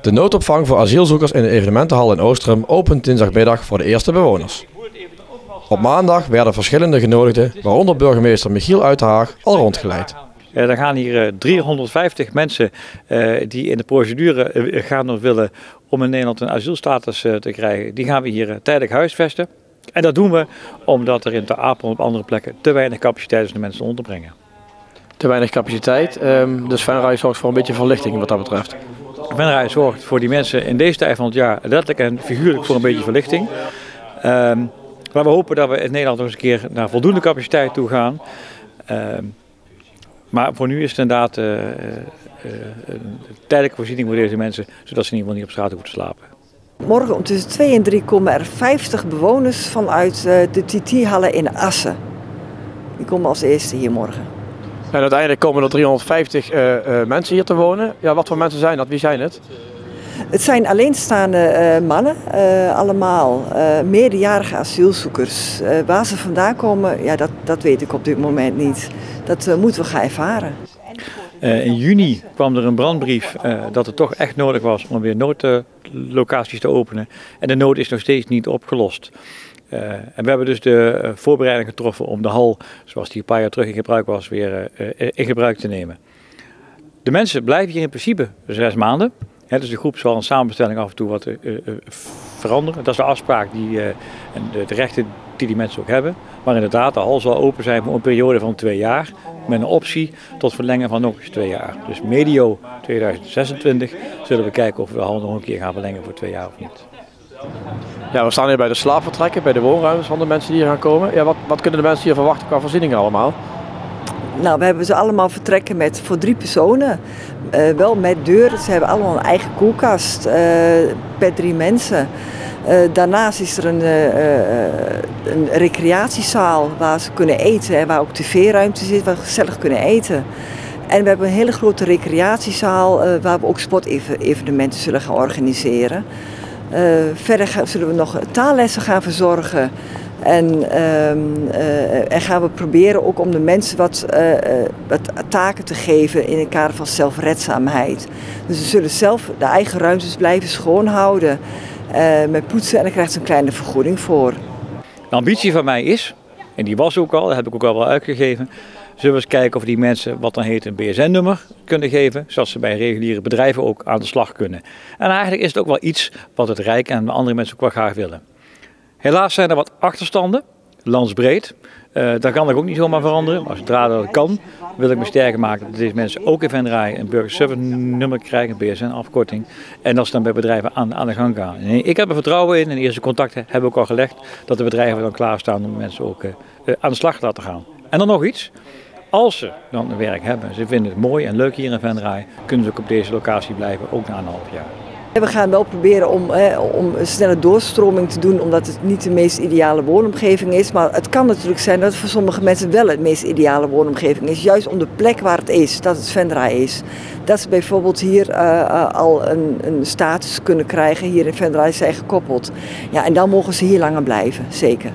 De noodopvang voor asielzoekers in de evenementenhal in Oostrum opent dinsdagmiddag voor de eerste bewoners. Op maandag werden verschillende genodigden, waaronder burgemeester Michiel Uitenhaag, al rondgeleid. Er gaan hier 350 mensen die in de procedure gaan of willen om in Nederland een asielstatus te krijgen. Die gaan we hier tijdelijk huisvesten. En dat doen we omdat er in Ter Apel en op andere plekken te weinig capaciteit is om de mensen onder te brengen. Te weinig capaciteit, dus Venray zorgt voor een beetje verlichting wat dat betreft. Venray zorgt voor die mensen in deze tijd van het jaar letterlijk en figuurlijk voor een beetje verlichting. Maar we hopen dat we in Nederland nog eens een keer naar voldoende capaciteit toe gaan. Maar voor nu is het inderdaad een tijdelijke voorziening voor deze mensen, zodat ze in ieder geval niet op straat hoeven te slapen. Morgen om tussen 2 en 3 komen er 50 bewoners vanuit de TT-hallen in Assen. Die komen als eerste hier morgen. En uiteindelijk komen er 350 mensen hier te wonen. Ja, wat voor mensen zijn dat? Wie zijn het? Het zijn alleenstaande mannen, allemaal meerderjarige asielzoekers. Waar ze vandaan komen, ja, dat weet ik op dit moment niet. Dat moeten we gaan ervaren. In juni kwam er een brandbrief dat het toch echt nodig was om weer noodlocaties te openen. En de nood is nog steeds niet opgelost. En we hebben dus de voorbereiding getroffen om de hal, zoals die een paar jaar terug in gebruik was, weer in gebruik te nemen. De mensen blijven hier in principe 6 maanden. Dus de groep zal een samenstelling af en toe wat veranderen. Dat is de afspraak en de rechten die mensen ook hebben. Maar inderdaad, de hal zal open zijn voor een periode van 2 jaar. Met een optie tot verlengen van nog eens 2 jaar. Dus medio 2026 zullen we kijken of we de hal nog een keer gaan verlengen voor 2 jaar of niet. Ja, we staan hier bij de slaapvertrekken, bij de woonruimtes van de mensen die hier gaan komen. Ja, wat kunnen de mensen hier verwachten qua voorzieningen allemaal? Nou, we hebben ze allemaal vertrekken voor 3 personen. Wel met deuren. Ze hebben allemaal een eigen koelkast per 3 mensen. Daarnaast is er een recreatiezaal waar ze kunnen eten en waar ook tv-ruimte zit, waar ze gezellig kunnen eten. En we hebben een hele grote recreatiezaal waar we ook sportevenementen zullen gaan organiseren. Verder zullen we nog taallessen gaan verzorgen. En gaan we proberen ook om de mensen wat taken te geven in het kader van zelfredzaamheid. Dus ze zullen zelf de eigen ruimtes blijven schoonhouden met poetsen en daar krijgt ze een kleine vergoeding voor. De ambitie van mij is, en die was ook al, dat heb ik ook al wel uitgegeven, zullen we eens kijken of die mensen wat dan heet een BSN-nummer kunnen geven, zodat ze bij reguliere bedrijven ook aan de slag kunnen. En eigenlijk is het ook wel iets wat het Rijk en de andere mensen ook wel graag willen. Helaas zijn er wat achterstanden, landsbreed. Dat kan ik ook niet zomaar veranderen. Maar zodra dat kan, wil ik me sterker maken dat deze mensen ook in Venray een burgerservice nummer krijgen, een BSN-afkorting. En dat ze dan bij bedrijven aan de gang gaan. En ik heb er vertrouwen in en de eerste contacten hebben we ook al gelegd dat de bedrijven dan klaarstaan om mensen ook aan de slag te laten gaan. En dan nog iets. Als ze dan een werk hebben, ze vinden het mooi en leuk hier in Venray, kunnen ze ook op deze locatie blijven, ook na een half jaar. We gaan wel proberen om een snelle doorstroming te doen, omdat het niet de meest ideale woonomgeving is. Maar het kan natuurlijk zijn dat het voor sommige mensen wel het meest ideale woonomgeving is. Juist om de plek waar het is, dat het Venray is. Dat ze bijvoorbeeld hier al een status kunnen krijgen, hier in Venray zijn gekoppeld. Ja, en dan mogen ze hier langer blijven, zeker.